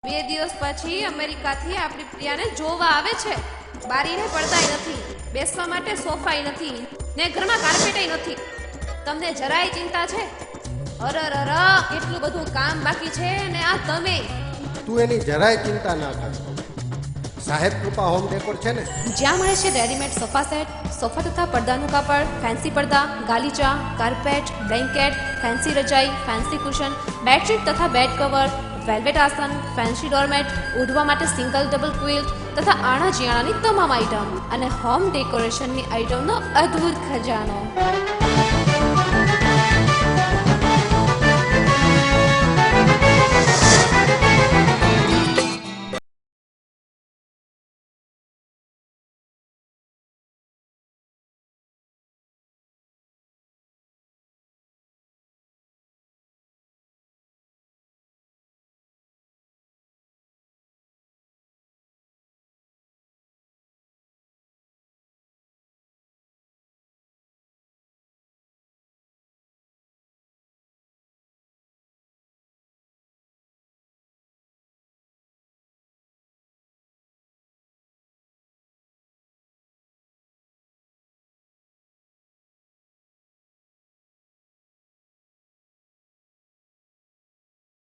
બે દિવસ પછી અમેરિકાથી આપણી પ્રિયાને જોવા આવે છે. બારીને પડદાય નથી, બેસવા માટે સોફાય નથી, ને ઘરમાં કાર્પેટય નથી. તમને જરાય ચિંતા છે? અરર, કેટલું બધું કામ બાકી છે ને આ તમે. તું એની જરાય ચિંતા ના કર. સાહેબ કૃપા હોમ ડેકોર છે ને, જ્યાં મળે છે રેડીમેડ સોફા સેટ, સોફા તથા પડદાનું કાપડ, ફેન્સી પડદા, ગાલીચા, કાર્પેટ, બ્લેન્કેટ, ફેન્સી રજાઈ, ફેન્સી કુશન, બેડશીટ તથા બેડ કવર, વેલ્વેટ આસન, ફેન્સી ડોરમેટ, ઓઢવા માટે સિંગલ ડબલ ક્વિલ્ટ તથા આણા જીયાણાની તમામ આઇટમ અને હોમ ડેકોરેશનની આઇટમનો અદ્ભુત ખજાનો.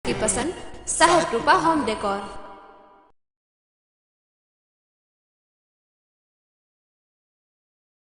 પસંદ સાહેબ કૃપા હોમ ડેકોર.